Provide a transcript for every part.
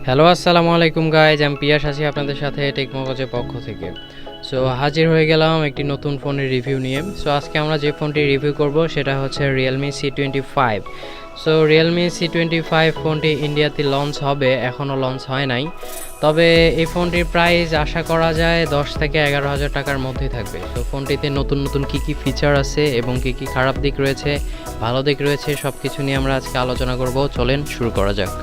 Hello আসসালামু আলাইকুম guys, আমি পিয়াস আছি আপনাদের সাথে টেকমগজের পক্ষ থেকে। সো হাজির হয়ে গেলাম একটি নতুন ফোনের রিভিউ নিয়ে। সো আজকে আমরা যে ফোনটি রিভিউ করব সেটা হচ্ছে Realme C25। So Realme C25 ফোনটি ইন্ডিয়াতে লঞ্চ হবে, এখনও লঞ্চ হয় নাই। তবে এই ফোনটির প্রাইস আশা করা যায় 10 থেকে 11,000 টাকার মধ্যেই থাকবে। সো ফোনটিতে নতুন নতুন কী কী ফিচার আছে এবং কী কী খারাপ দিক রয়েছে, ভালো দিক রয়েছে, সব কিছু নিয়ে আমরা আজকে আলোচনা করব। চলেন শুরু করা যাক।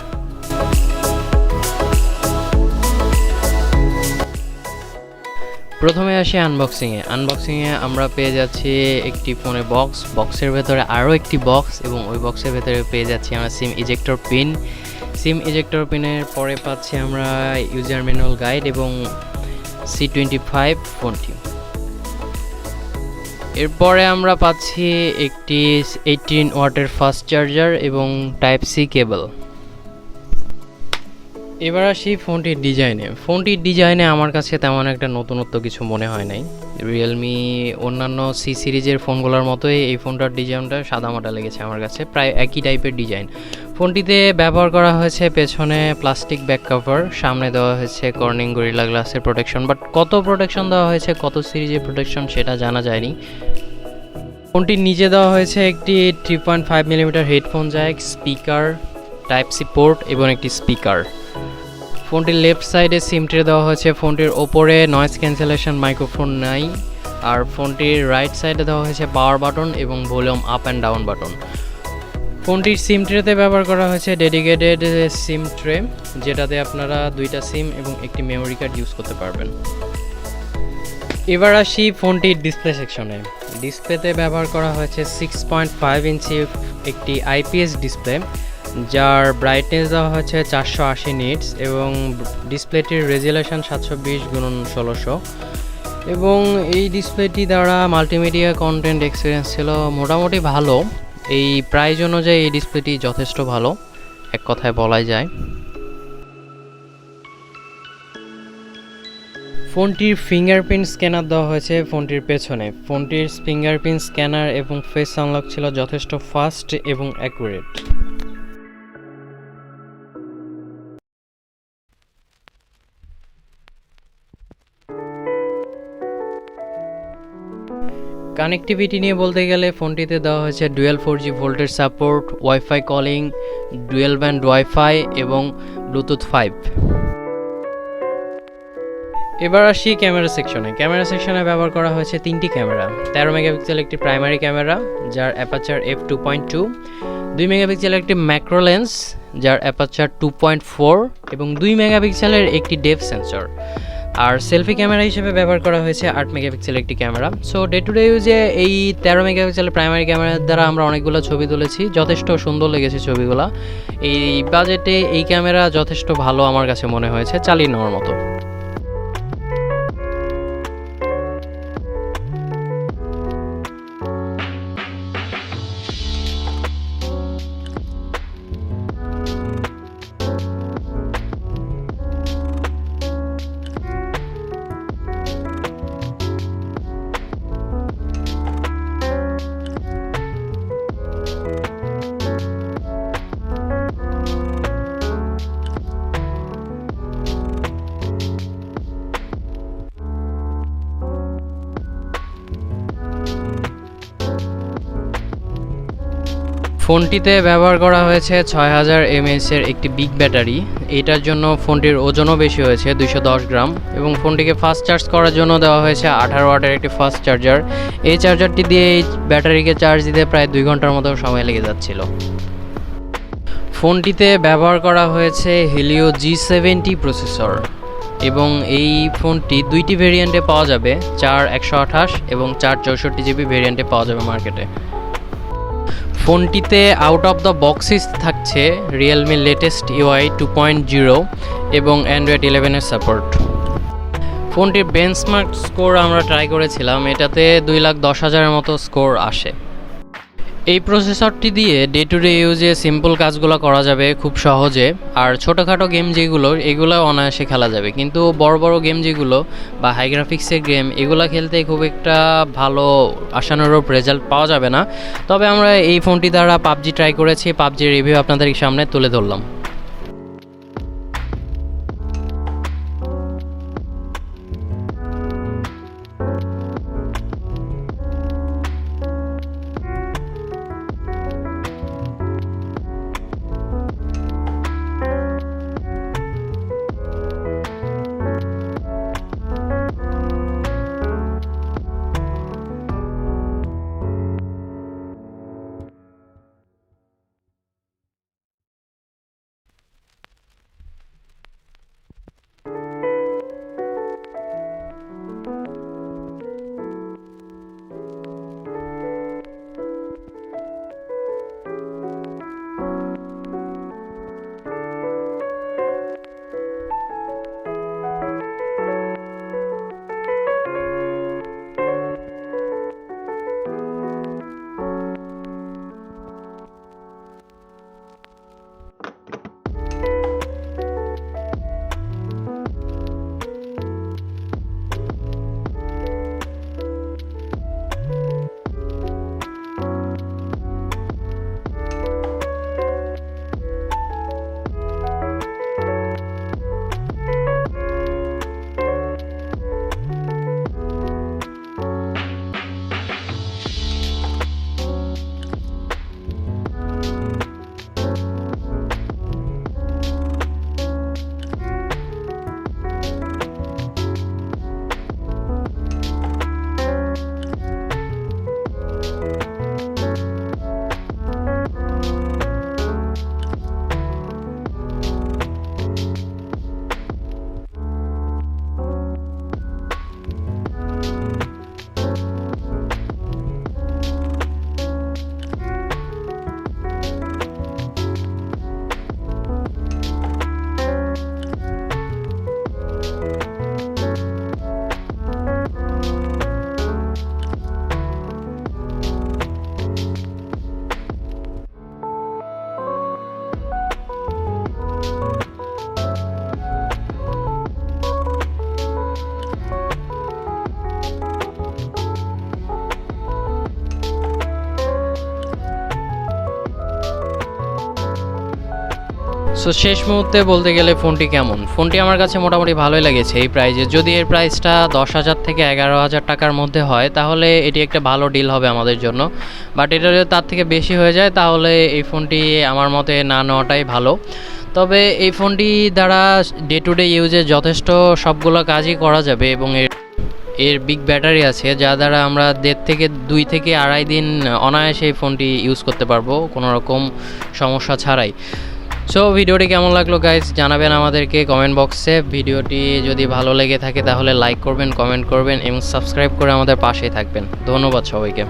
প্রথমে আসি আনবক্সিংয়ে আমরা পেয়ে যাচ্ছি একটি ফোনে বক্সের ভেতরে আরও একটি বক্স, এবং ওই বক্সের ভেতরে পেয়ে যাচ্ছি আমরা সিম ইজেক্টর পিনের পরে পাচ্ছি আমরা ইউজার ম্যানুয়াল গাইড এবং C25 ফোনটি। এরপরে আমরা পাচ্ছি একটি 18 ওয়াটের ফাস্ট চার্জার এবং টাইপ সি কেবল। এবার আসি ফোনটির ডিজাইনে আমার কাছে তেমন একটা নতুনত্ব কিছু মনে হয় নাই। রিয়েলমি অন্যান্য সি সিরিজের ফোনগুলোর মতোই এই ফোনটার ডিজাইনটা সাদামাটা লেগেছে আমার কাছে, প্রায় একই টাইপের ডিজাইন। ফোনটিতে ব্যবহার করা হয়েছে পেছনে প্লাস্টিক ব্যাক কভার, সামনে দেওয়া হয়েছে কর্নিং গরিলা গ্লাসের প্রোটেকশন, বাট কত প্রোটেকশন দেওয়া হয়েছে, কত সিরিজের প্রোটেকশন সেটা জানা যায়নি। ফোনটির নিচে দেওয়া হয়েছে একটি 3.5 millimetre headphone Jack, speaker, type C port এবং একটি স্পিকার। ফোনটির লেফট সাইডে সিম ট্রে দেওয়া হয়েছে, ফোনটির ওপরে নয়েজ ক্যান্সেলেশন মাইক্রোফোন নাই। আর ফোনটির রাইট সাইডে দেওয়া হয়েছে পাওয়ার বাটন এবং volume up and down button. ফোনটির সিম ট্রেতে ব্যবহার করা হয়েছে ডেডিকেটেড সিম ট্রে, যেটাতে আপনারা 2টা সিম এবং একটি মেমোরি কার্ড ইউজ করতে পারবেন। এবার আসি ফোনটির ডিসপ্লেতে ব্যবহার করা হয়েছে 6.5 ইঞ্চি একটি আইপিএস ডিসপ্লে, যার ব্রাইটনেস দেওয়া হয়েছে 480 নিটস এবং ডিসপ্লেটির রেজুলেশন 720x1600, এবং এই ডিসপ্লেটি দ্বারা মাল্টিমিডিয়া কন্টেন্ট এক্সপিরিয়েন্স ছিল মোটামুটি ভালো। এই প্রাইস অনুযায়ী এই ডিসপ্লেটি যথেষ্ট ভালো, এক কথায় বলাই যায়। ফোনটির ফিঙ্গারপ্রিন্ট স্ক্যানার দেওয়া হয়েছে ফোনটির পেছনে। ফোনটির ফিঙ্গারপ্রিন্ট স্ক্যানার এবং ফেস আনলক ছিল যথেষ্ট ফাস্ট এবং অ্যাকুরেট। কানেক্টিভিটি নিয়ে বলতে গেলে ফোনটিতে দেওয়া হয়েছে dual 4G voltage support, wifi calling, dual band wifi এবং ব্লুটুথ 5। এবার আসি ক্যামেরা সেকশনে ব্যবহার করা হয়েছে 3টি ক্যামেরা। 13 মেগাপিক্সেল একটি প্রাইমারি ক্যামেরা, যার অ্যাপারচার f2.2, 2 মেগাপিক্সেলের একটি ম্যাক্রো লেন্স, যার অ্যাপারচার 2.4, এবং 2 মেগাপিক্সেলের একটি ডেপথ সেন্সর। আর সেলফি ক্যামেরা হিসেবে ব্যবহার করা হয়েছে 8 মেগাপিক্সেলের একটি camera. So day to day ইউজে এই 13 মেগাপিক্সেলের প্রাইমারি ক্যামেরার দ্বারা আমরা অনেকগুলো ছবি তুলেছি, যথেষ্ট সুন্দর লেগেছে ছবিগুলো। এই বাজেটে এই ক্যামেরা যথেষ্ট ভালো আমার কাছে মনে হয়েছে, চালিয়ে নেওয়ার মতো। ফোনটিতে ব্যবহার করা হয়েছে 6000 mAh এর একটি বিগ ব্যাটারি। এটার জন্য ফোনটির ওজনও বেশি হয়েছে 210 গ্রাম, এবং ফোনটিকে ফাস্ট চার্জ করার জন্য দেওয়া হয়েছে 18 ওয়াটের একটি ফাস্ট চার্জার। এই চার্জারটি দিয়ে এই ব্যাটারিকে চার্জ দিতে প্রায় 2 ঘন্টার মতো সময় লেগে যাচ্ছিল। ফোনটিতে ব্যবহার করা হয়েছে হেলিও G70 প্রসেসর, এবং এই ফোনটি 2টি ভেরিয়েন্টে পাওয়া যাবে, 4128 এবং 464GB ভেরিয়েন্টে পাওয়া যাবে মার্কেটে। ফোনটিতে আউট অফ দ্য বক্সেস থাকছে রিয়েলমি লেটেস্ট UI 2.0 এবং অ্যান্ড্রয়েড 11 সাপোর্ট। ফোনটির বেঞ্চমার্ক স্কোর আমরা ট্রাই করেছিলাম, এটাতে 2,10,000 মতো স্কোর আসে। এই প্রসেসরটি দিয়ে ডে টু ডে ইউজে সিম্পল কাজগুলো করা যাবে খুব সহজে, আর ছোটোখাটো গেম যেগুলো এগুলো অনায়াসে খেলা যাবে। কিন্তু বড় বড় গেম যেগুলো বা হাই গ্রাফিক্সের গেম এগুলো খেলতে খুব একটা ভালো আশানুরূপ রেজাল্ট পাওয়া যাবে না। তবে আমরা এই ফোনটি দ্বারা পাবজি ট্রাই করেছি, পাবজির রিভিউ আপনাদের সামনে তুলে ধরলাম। সো শেষ মুহূর্তে বলতে গেলে ফোনটি কেমন, ফোনটি আমার কাছে মোটামুটি ভালোই লেগেছে এই প্রাইজে। যদি এর প্রাইসটা 10,000 থেকে 11,000 টাকার মধ্যে হয় তাহলে এটি একটা ভালো ডিল হবে আমাদের জন্য, বাট এটা যদি তার থেকে বেশি হয়ে যায় তাহলে এই ফোনটি আমার মতে না নেওয়াটাই ভালো। তবে এই ফোনটি দ্বারা ডে টু ডে ইউজে যথেষ্ট সবগুলো কাজই করা যাবে এবং এর বিগ ব্যাটারি আছে, যা দ্বারা আমরা 2 থেকে আড়াই দিন অনায়াসে এই ফোনটি ইউজ করতে পারবো কোনো রকম সমস্যা ছাড়াই। সো ভিডিওটি কেমন লাগলো গাইজ জানাবেন আমাদেরকে কমেন্ট বক্সে। ভিডিওটি যদি ভালো লেগে থাকে তাহলে লাইক করবেন, কমেন্ট করবেন এবং সাবস্ক্রাইব করে আমাদের পাশেই থাকবেন। ধন্যবাদ সবাইকে।